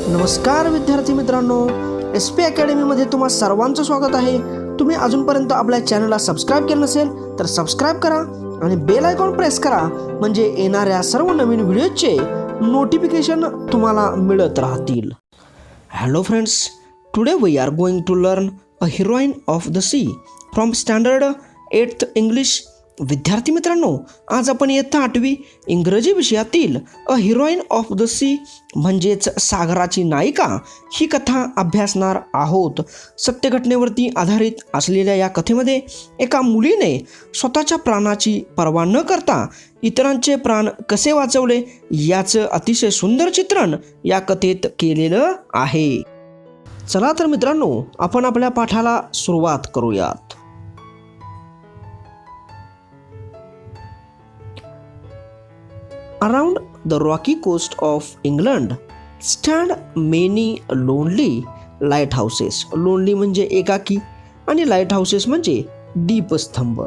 नमस्कार विद्यार्थी मित्रांनो, SP अकॅडमीमध्ये तुम्हा सर्वांचं स्वागत आहे. तुम्ही अजूनपर्यंत आपल्या चॅनलला सबस्क्राईब केलं नसेल तर सबस्क्राईब करा आणि बेल आयकॉन प्रेस करा, म्हणजे येणाऱ्या सर्व नवीन व्हिडिओचे नोटिफिकेशन तुम्हाला मिळत राहतील. Hello friends, today we are going to learn a heroine of the sea from standard 8th English. विद्यार्थी मित्रांनो, आज आपण इयत्ता 8वी इंग्रजी विषयातील a heroine of the sea म्हणजेच सागराची नायिका ही कथा अभ्यासणार आहोत. सत्य घटनेवरती आधारित असलेल्या या कथेमध्ये एका मुलीने स्वतःच्या प्राणाची पर्वा न करता इतरांचे प्राण कसे वाचवले याचं अतिशय सुंदर चित्रण या कथेत केलेलं आहे. चला तर मित्रांनो, आपण आपल्या पाठाला सुरुवात करूयात. Around the rocky coast of England stand many lonely lighthouses. Lonely म्हणजे एकाकी आणि लाईटहाऊसेस म्हणजे दीपस्तंभ.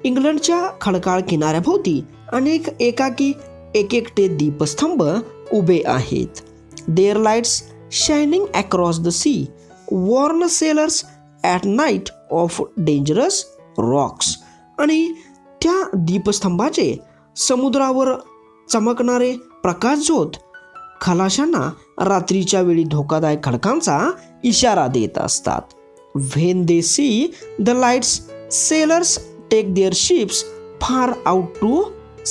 इंग्लंडच्या खडकाळ किनाऱ्याभोवती अनेक एकाकी एकटे दीपस्तंभ उभे आहेत. Their lights shining across the sea warn sailors at night of dangerous rocks. आणि त्या दीपस्तंभाचे समुद्रावर चमकणारे प्रकाशझोत खलाशांना रात्रीच्या वेळी धोकादायक खडकांचा इशारा देत असतात. When they see the lights, sailors take their ships far out to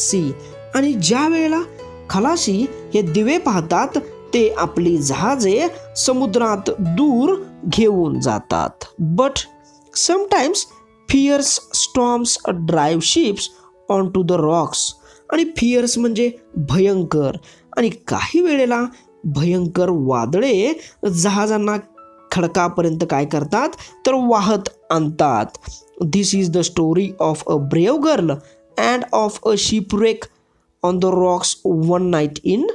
sea. आणि ज्या वेळेला खलाशी हे दिवे पाहतात ते आपली जहाजे समुद्रात दूर घेऊन जातात. But sometimes fierce storms drive ships onto the rocks. आणि फिअर्स म्हणजे भयंकर, आणि काही वेळेला भयंकर वादळे जहाजांना खडकापर्यंत काय करतात तर वाहत आणतात. This is the story of a brave girl and of a shipwreck on the rocks one night in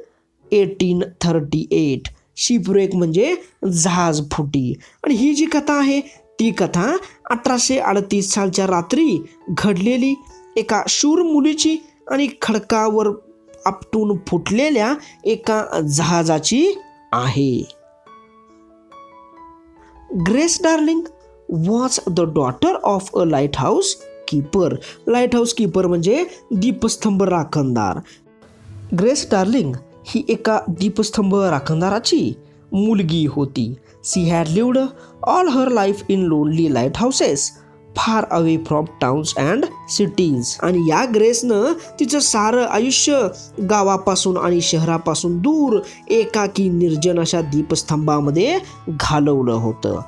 1838. Shipwreck म्हणजे जहाज फुटी, आणि ही जी कथा आहे ती कथा 1838 सालच्या रात्री घडलेली एका शूर मुलीची आणि खडकावर आपटून फुटलेल्या एका जहाजाची आहे. Grace darling was the daughter of a light house keeper. Light house keeper म्हणजे दीपस्तंभ राखणदार. ग्रेस डार्लिंग ही एका दीपस्तंभ राखणदाराची मुलगी होती. She had lived all her life in lonely light houses far away from towns and cities. आणि या ग्रेसनं तिचं सारं आयुष्य गावापासून आणि शहरापासून दूर एकाकी निर्जन अशा दीपस्तंभामध्ये घालवलं होतं.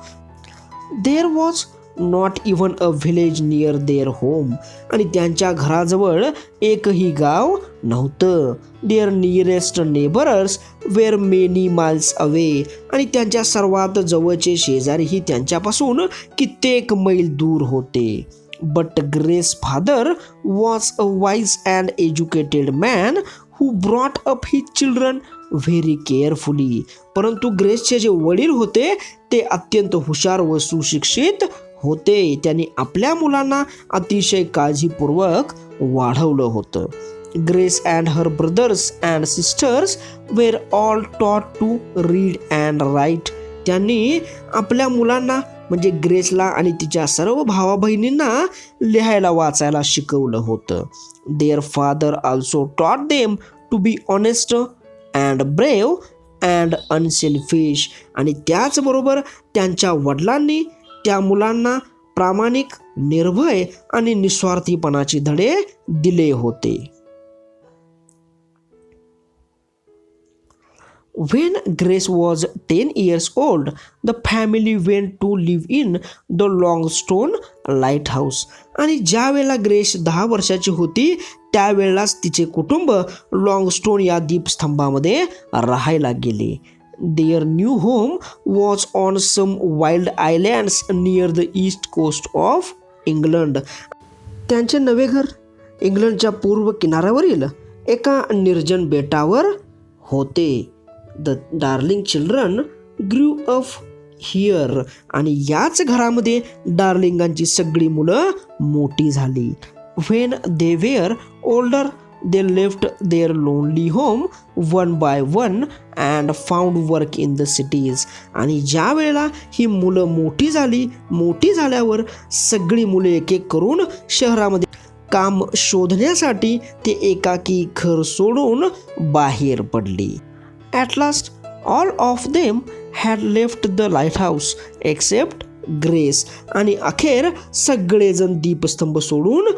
There was not even a village near their home. आणि त्यांच्या घराजवळ एकही गाव नव्हतं. Their nearest neighbours were many miles away. आणि त्यांच्या सर्वात जवळचे शेजारीही त्यांच्यापासून कित्येक मैल दूर होते. But grace father was a wise and educated man who brought up his children very carefully. परंतु ग्रेसचे जे वडील होते ते अत्यंत हुशार व सुशिक्षित होते. त्यांनी आपल्या मुलांना अतिशय काळजीपूर्वक वाढवलं होतं. Grace and her brothers and sisters were all taught to read and write. त्यांनी आपल्या मुलांना म्हणजे ग्रेसला आणि तिच्या सर्व भावा बहिणींना लिहायला वाचायला शिकवलं होतं. Their father also taught them to be honest and brave and unselfish. आणि त्याचबरोबर त्यांच्या वडिलांनी त्या मुलांना प्रामाणिक, निर्भय आणि निस्वार्थीपणाचे धडे दिले होते. When Grace was 10 years old, the family went to live in the Longstone Lighthouse. आणि ज्या वेळेला ग्रेस 10 वर्षाची होती त्यावेळेलाच तिचे कुटुंब लॉंगस्टोन या दीपस्तंभामध्ये राहायला गेले. Their new home was on some wild islands near the east coast of England. त्यांचे नवे घर इंग्लंडच्या पूर्व किनाऱ्यावरील एका निर्जन बेटावर होते. The darling children grew up here. आणि याच घरामध्ये डार्लिंगांची सगळी मुलं मोठी झाली. When they were older, they left their lonely home one by one and found work in the cities. आणि ज्या वेळेला ही मुलं मोठी झाल्यावर सगळी मुले एक एक करून शहरामध्ये काम शोधण्यासाठी ते एकाकी घर सोडून बाहेर पडली. At last, all of them had left the lighthouse except grace. आणि अखेर सगळेजण दीपस्तंभ सोडून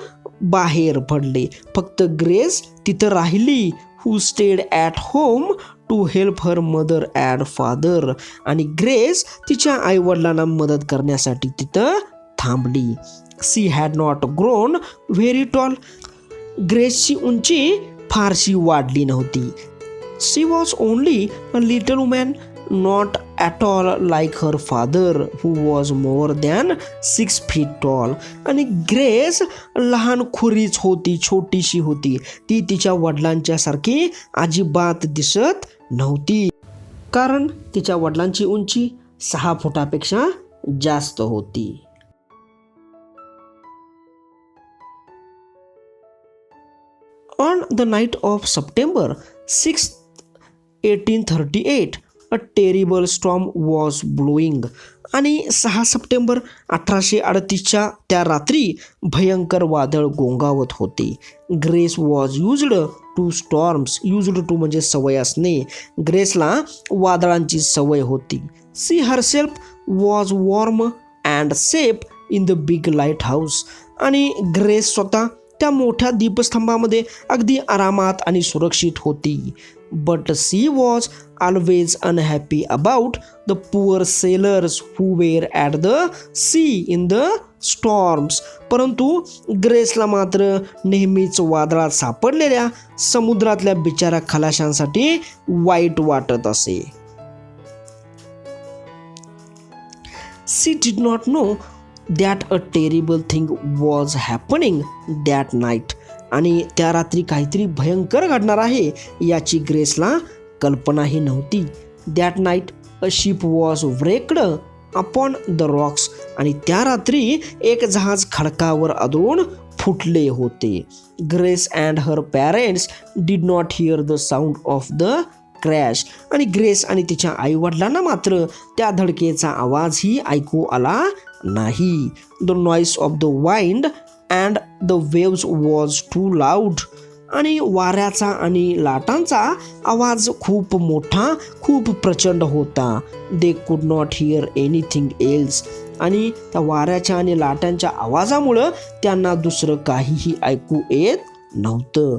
बाहेर पडले. फक्त ग्रेस तिथं राहिली, who stayed at home to help her mother and father. आणि ग्रेस तिच्या आईवडिलांना मदत करण्यासाठी तिथं थांबली. She had not grown very tall. ग्रेसची उंची फारशी वाढली नव्हती. She was only a little woman, not at all like her father, who was more than 6 feet tall. आणि ग्रेस लहान खुरीच होती, छोटीशी होती. ती तिच्या वडिलांच्या सारखी अजिबात दिसत नव्हती, कारण तिच्या वडिलांची उंची 6 फुटापेक्षा जास्त होती. On the night of September 6th, 1838, a terrible storm was blowing. आणि 6 सप्टेंबर 1838च्या त्या रात्री भयंकर वादळ गोंगावत होते. Grace was used to storms. Used to म्हणजे सवय असणे. ग्रेसला वादळांची सवय होती. She herself was warm and safe in the big light house. आणि ग्रेस स्वतः त्या मोठ्या दीपस्तंभामध्ये अगदी आरामात आणि सुरक्षित होती. But she was always unhappy about the poor sailors who were at the sea in the storms. परंतु ग्रेसला मात्र नेहमीच वादळात सापडलेल्या समुद्रातल्या बिचारा खलाशांसाठी वाईट वाटत असे. She did not know that a terrible thing was happening that night. आणि त्या रात्री काहीतरी भयंकर घडणार आहे याची ग्रेसला कल्पनाही नव्हती. That night a ship was wrecked upon the rocks. आणि त्या रात्री एक जहाज खडकावर आदळून फुटले होते. Grace and her parents did not here the sound of the crash. आणि ग्रेस आणि तिच्या आईवडिलांना मात्र त्या धडकेचा आवाजही ऐकू आला नाही. The noise of the wind and the waves was too loud. आणि वाऱ्याचा आणि लाटांचा आवाज खूप मोठा, खूप प्रचंड होता. They could not here anything else. आणि त्या वाऱ्याच्या आणि लाटांच्या आवाजामुळं त्यांना दुसरं काहीही ऐकू येत नव्हतं.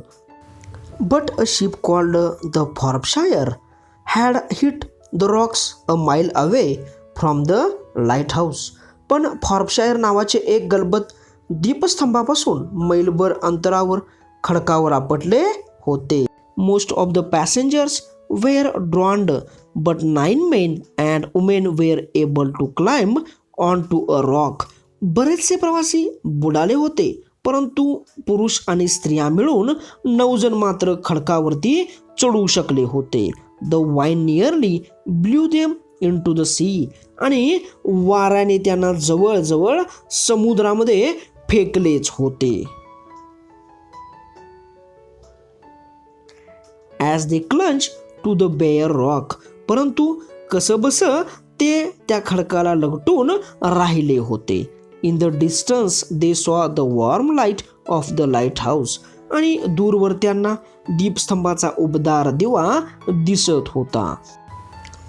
But a ship called the Forpshire had hit the rocks a mile away from the lighthouse. पण फॉर्पशायर नावाचे एक गलबत दीपस्तंभापासून मैलभर अंतरावर खडकावर आपटले होते. Most of the passengers were drowned, but 9 men and women were able to climb onto a rock. बरेचसे प्रवासी बुडाले होते, परंतु पुरुष आणि स्त्रिया मिळून 9 जण मात्र खडकावरती चढू शकले होते. The wind nearly blew them into the sea. आणि वाऱ्याने त्यांना जवळजवळ समुद्रामध्ये फेकलेच होते. As they clung to the bare rock. परंतु कसंबसं ते त्या खडकाला लगटून राहिले होते. In the distance they saw the warm light of the light house. आणि दूरवर त्यांना दीपस्तंभाचा उबदार दिवा दिसत होता.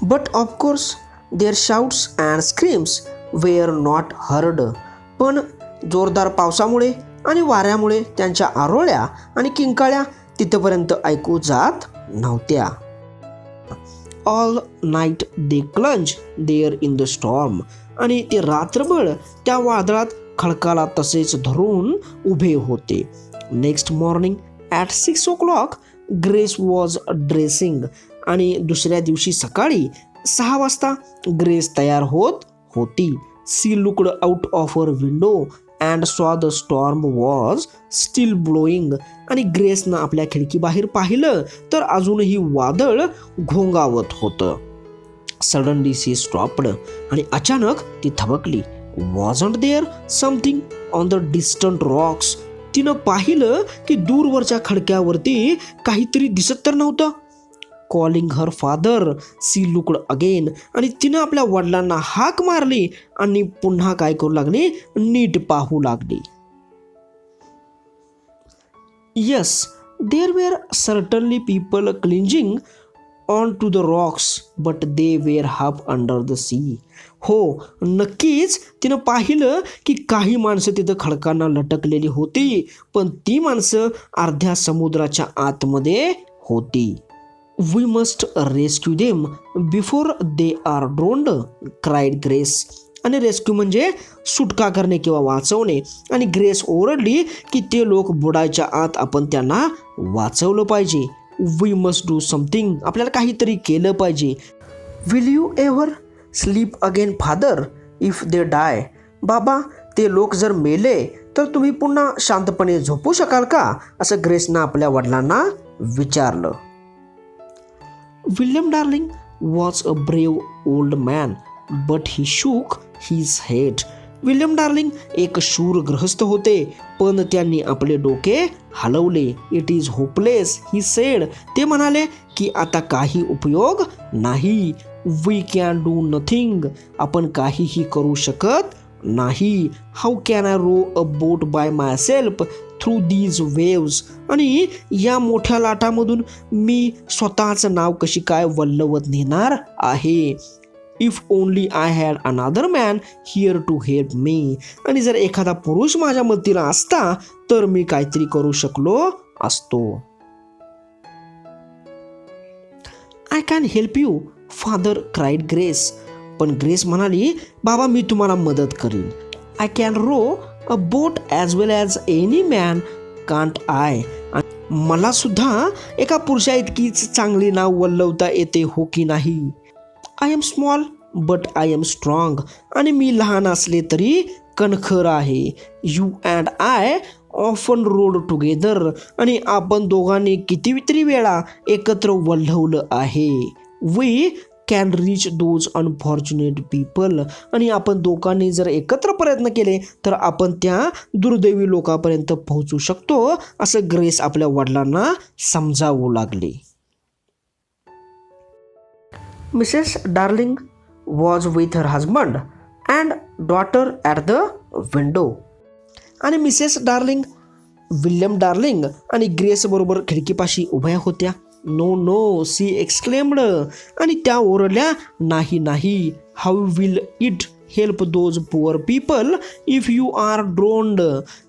But of course there shouts and screams were not heard. पण जोरदार पावसामुळे आणि वाऱ्यामुळे त्यांच्या आरोळ्या आणि किंकाळ्या तिथपर्यंत ऐकू जात नव्हत्या. All night they clung there in the storm. आणि ते रात्रभर त्या वादळात खडकाला तसेच धरून उभे होते. Next morning at 6 o'clock grace was dressing. आणि दुसऱ्या दिवशी सकाळी 6 वाजता ग्रेस तयार होत होती. She looked out of her window and saw the storm was still blowing. आणि ग्रेसनं आपल्या खिडकीबाहेर पाहिलं तर अजूनही वादळ घोंगावत होतं. Suddenly she stopped. आणि अचानक ती थबकली. Wasn't there something on the distant rocks. तिनं पाहिलं की दूरवरच्या खडक्यावरती काहीतरी दिसत तर नव्हतं. Calling her father she looked again. आणि तिनं आपल्या वडिलांना हाक मारली आणि पुन्हा काय करू लागली, नीट पाहू लागली. Yes, there were certainly people clinging on to the rocks, but they were half under the sea. हो, नक्कीच तिनं पाहिलं की काही माणसं तिथं खडकांना लटकलेली होती, पण ती माणसं अर्ध्या समुद्राच्या आतमध्ये होती. We must rescue them before they are drowned, cried Grace. आणि रेस्क्यू म्हणजे सुटका करणे किंवा वाचवणे. आणि ग्रेस ओरडली की ते लोक बुडायच्या आत आपण त्यांना वाचवलं पाहिजे. We must do something. आपल्याला काहीतरी केलं पाहिजे. Will you ever sleep again father if they die. बाबा, ते लोक जर मेले तर तुम्ही पुन्हा शांतपणे झोपू शकाल का, असं ग्रेसनं आपल्या वडिलांना विचारलं. William Darling was a brave old man but he shook his head. William Darling एक शूर गृहस्थ होते, पण त्यांनी आपले डोके हलवले. It is hopeless he said. ते म्हणाले की आता काही उपयोग नाही. We can do nothing. आपण काहीही करू शकत नाही. How can I row a boat by myself through these waves. आणि या मोठ्या लाटामधून मी स्वतःचं नाव कशी काय वल्लवत नेणार आहे. If only I had another man here to help me. आणि जर एखादा पुरुष माझ्या मदतीला असता तर मी काहीतरी करू शकलो असतो. I can help you father cried Grace. पण ग्रेस म्हणाली, बाबा मी तुम्हाला मदत करीन. I can row a boat as well as any man can't I. मला सुद्धा एका पुरुषा इतकीच चांगली नाव वल्लवता येते हो की नाही. I am small but I am strong. आणि मी लहान असले तरी कणखर आहे. You and I often rowed together. आणि आपण दोघांनी कितीतरी वेळा एकत्र वल्लवलं आहे. We can reach those unfortunate people. आणि आपण दोघांनी जर एकत्र प्रयत्न केले तर आपण त्या दुर्दैवी लोकांपर्यंत पोहोचू शकतो, असं ग्रेस आपल्या वडिलांना समजावू लागले. Mrs Darling was with her husband and daughter at the window. आणि मिसेस डार्लिंग विल्यम डार्लिंग आणि ग्रेस बरोबर खिडकीपाशी उभ्या होत्या. No no she exclaimed. आणि त्या ओरडल्या, नाही नाही. How will it help those poor people if you are drowned.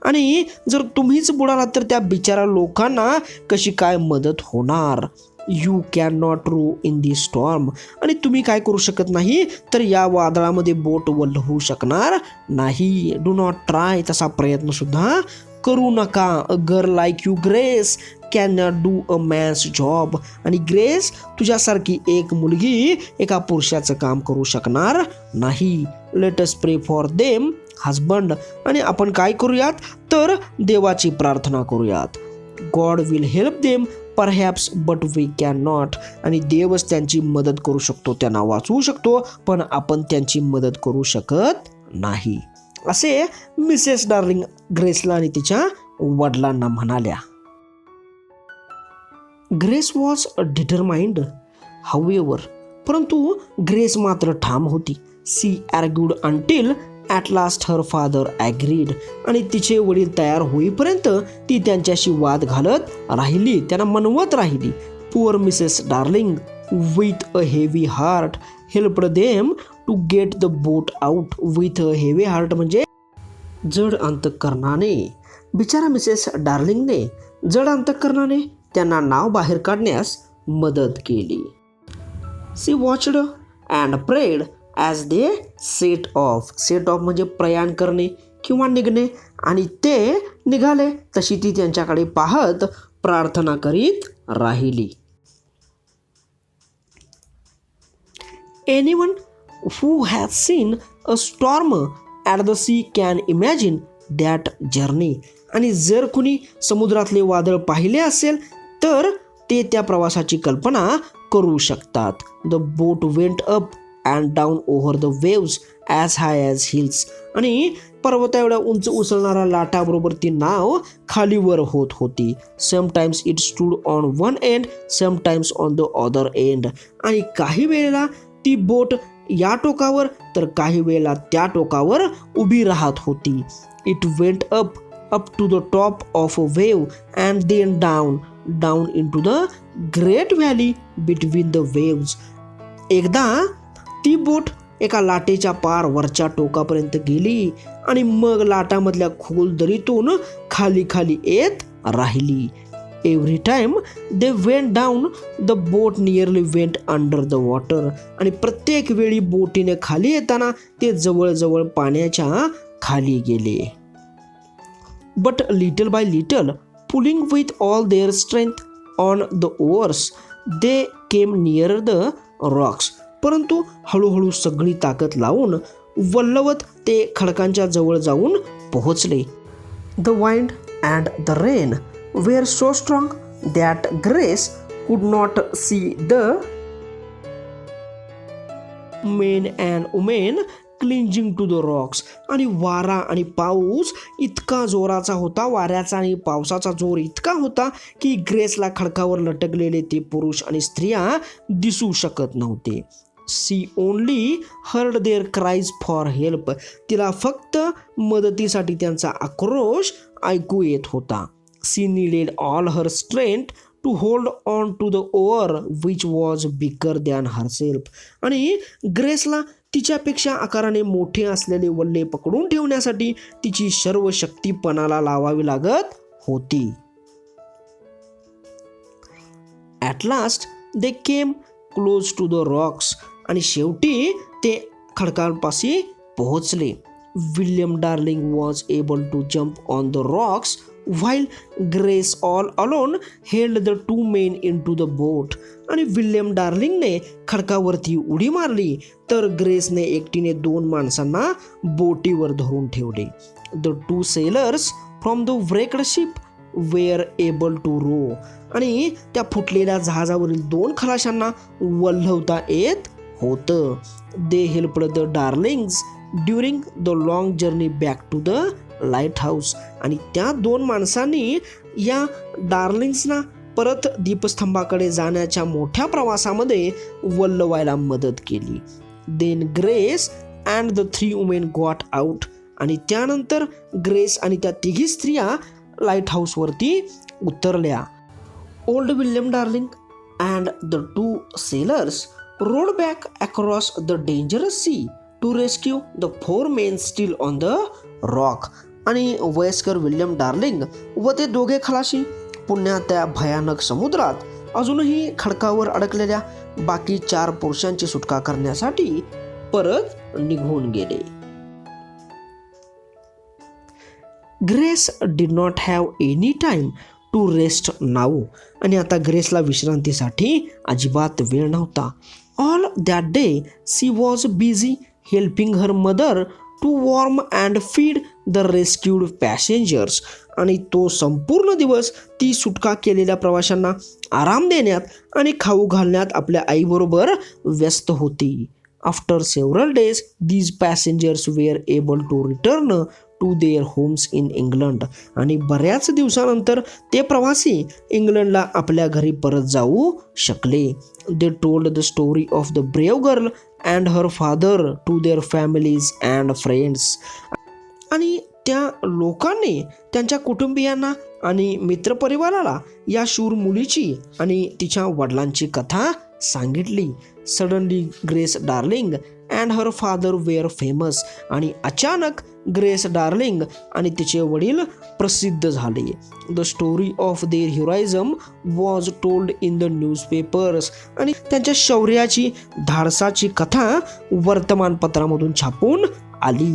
आणि जर तुम्हीच बुडालात तर त्या बिचारा लोकांना कशी काय मदत होणार. You can not row in the storm. आणि तुम्ही काय करू शकत नाही तर या वादळामध्ये बोट वल्हवू शकणार नाही. Do not try. तसा प्रयत्न सुद्धा करू नका. A girl like you grace can not do a man's job. आणि ग्रेस, तुझ्यासारखी एक मुलगी एका पुरुषाचं काम करू शकणार नाही. लेट अस प्रे फॉर देम हजबंड. आणि आपण काय करूयात तर देवाची प्रार्थना करूयात. God will help them perhaps but we can not. आणि देवच त्यांची मदत करू शकतो, त्यांना वाचवू शकतो, पण आपण त्यांची मदत करू शकत नाही, असे मिसेस डार्लिंग ग्रेसला आणि तिच्या वडिलांना म्हणाल्या. Grace was determined however. परंतु ग्रेस मात्र ठाम होती. She argued until at last her father agreed. आणि तिचे वडील तयार होईपर्यंत ती त्यांच्याशी वाद घालत राहिली, त्यांना मनवत राहिली. Poor Mrs Darling with a heavy heart helped them to get the boat out. With a heavy heart म्हणजे जड अंतःकरणाने. बिचारा मिसेस डार्लिंगने जड अंतःकरणाने त्यांना नाव बाहेर काढण्यास मदत केली. She watched and prayed as they set off. Set off म्हणजे प्रयाण करणे किंवा निघणे. आणि ते निघाले तशी ती त्यांच्याकडे पाहत प्रार्थना करीत राहिली. Anyone who has seen a storm at the sea can imagine that journey. आणि जर कुणी समुद्रातले वादळ पाहिले असेल तर ते त्या प्रवासाची कल्पना करू शकतात. The boat went up and down over the waves as high as hills. आणि पर्वता एवढ्या उंच उसळणाऱ्या लाटाबरोबर ती नाव खालीवर होत होती. Sometimes it stood on one end, sometimes on the other end. आणि काही वेळेला ती बोट या टोकावर तर काही वेळेला त्या टोकावर उभी राहत होती. It went up to the top of a wave and then down into the great valley between the waves. एकदा ती बोट एका लाटेच्या पार वरच्या टोकापर्यंत गेली आणि मग लाटामधल्या खोल दरीतून खाली खाली येत राहिली. Every time they went down the boat nearly went under the water. आणि प्रत्येक वेळी बोटीने खाली येताना ते जवळजवळ पाण्याच्या खाली गेले. But little by little, pulling with all their strength on the oars, they came near the rocks. परंतु हळूहळू सगळी ताकद लावून वल्लवत ते खडकांच्या जवळ जाऊन पोहोचले. The wind and the rain were so strong that Grace could not see the men and women clinging to the rocks. आणि वारा आणि पाऊस इतका जोराचा होता, वाऱ्याचा आणि पावसाचा जोर इतका होता की ग्रेसला खडकावर लटकलेले ते पुरुष आणि स्त्रिया दिसू शकत नव्हते. She only heard their cries for help. तिला फक्त मदतीसाठी त्यांचा आक्रोश ऐकू येत होता. She needed all her strength to hold on to the oar which was bigger than herself. आणि ग्रेसला तिच्यापेक्षा आकाराने मोठे असलेले वल्ले पकडून ठेवण्यासाठी तिची सर्व शक्ती पणाला लावावी लागत होती. At last they came close to the rocks. आणि शेवटी ते खडकांपाशी पोहोचले. William darling was able to jump on the rocks while Grace all alone held the two men into the boat. आणि विल्यम डार्लिंगने खडकावरती उडी मारली तर ग्रेसने एकटीने 2 माणसांना बोटीवर धरून ठेवले. The two sailors from the wrecked ship were able to row. आणि त्या फुटलेल्या जहाजावरील 2 खलाशांना वल्हवता येत होतं. They helped the darlings during the long journey back to the light house. आणि त्या 2 माणसांनी या डार्लिंग्सना परत दीपस्तंभाकडे जाण्याच्या मोठ्या प्रवासामध्ये वल्लवायला मदत केली. Then Grace and the 3 women got out. आणि त्यानंतर ग्रेस आणि त्या 3 स्त्रिया लाईट हाऊसवरती उतरल्या. Old William Darling and the 2 sailors rowed back across the dangerous sea to rescue the 4 men still on the rock. आणि वयस्कर विल्यम डार्लिंग व ते 2 खलाशी पुन्हा त्या भयानक समुद्रात अजूनही खडकावर अडकलेल्या बाकी 4 पुरुषांची सुटका करण्यासाठी परत निघून गेले. Grace did not have any time to rest now. आणि आता ग्रेसला विश्रांतीसाठी अजिबात वेळ नव्हता. All that day she was busy helping her mother to warm and feed the rescued passengers. आणि तो संपूर्ण दिवस ती सुटका केलेल्या प्रवाशांना आराम देण्यात आणि खाऊ घालण्यात आपल्या आईबरोबर व्यस्त होती. After several days these passengers were able to return to their homes in England. आणि बऱ्याच दिवसानंतर ते प्रवासी इंग्लंडला आपल्या घरी परत जाऊ शकले. They told the story of the brave girl and her father to their families and friends. आणि त्या लोकांनी त्यांच्या कुटुंबियांना आणि मित्रपरिवाराला या शूर मुलीची आणि तिच्या वडिलांची कथा सांगितली. Suddenly Grace Darling and her father were famous. आणि अचानक ग्रेस डार्लिंग आणि तिचे वडील प्रसिद्ध झाले. The story of their heroism was told in the newspapers. आणि त्यांच्या शौर्याची धाडसाची कथा वर्तमानपत्रामधून छापून आली.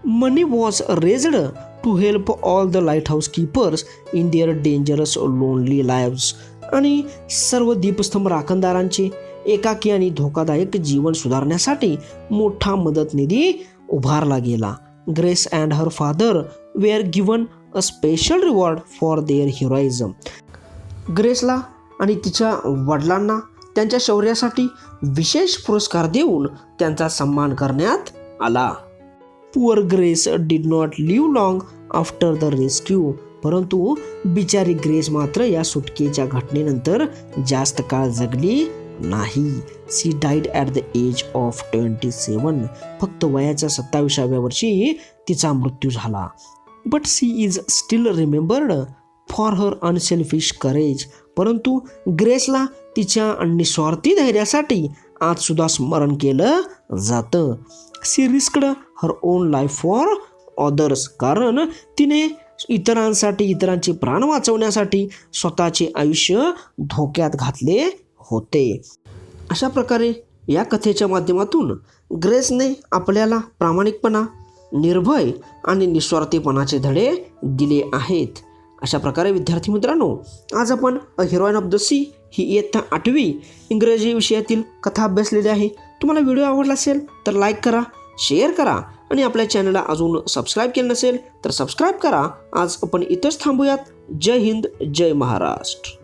Money was raised to help all the lighthouse keepers in their dangerous lonely lives. आणि सर्व दीपस्तंभ राखणदारांचे एकाकी आणि धोकादायक जीवन सुधारण्यासाठी मोठा मदत निधी उभारला गेला. Grace and her father were given a special reward for their heroism. ग्रेसला आणि तिच्या वडिलांना त्यांच्या शौर्यासाठी विशेष पुरस्कार देऊन त्यांचा सन्मान करण्यात आला. Poor Grace did not live long after the rescue. परंतु बिचारी ग्रेस मात्र या सुटकेच्या घटनेनंतर जास्त काळ जगली नाही. She died at the age of 27. फक्त वयाच्या 27व्या वर्षी तिचा मृत्यू झाला. But she is still remembered for her unselfish courage. परंतु ग्रेसला तिच्या निस्वार्थी धैर्यासाठी आज सुद्धा स्मरण केलं जातं. She risked her own life for others. कारण तिने इतरांचे प्राण वाचवण्यासाठी स्वतःचे आयुष्य धोक्यात घातले होते. अशा प्रकारे या कथेच्या माध्यमातून ग्रेसने आपल्याला प्रामाणिकपणा, निर्भय आणि निस्वार्थीपणाचे धडे दिले आहेत. अशा प्रकारे विद्यार्थी मित्रांनो, आज आपण अ हिरोईन ऑफ द सी ही इयत्ता 8वी इंग्रजी विषयातील कथा अभ्यासलेली आहे. तुम्हाला व्हिडिओ आवडला असेल तर लाईक करा, शेअर करा आणि आपल्या चॅनलला अजून सबस्क्राईब केलं नसेल तर सबस्क्राईब करा. आज आपण इथंच थांबूयात. जय हिंद, जय महाराष्ट्र.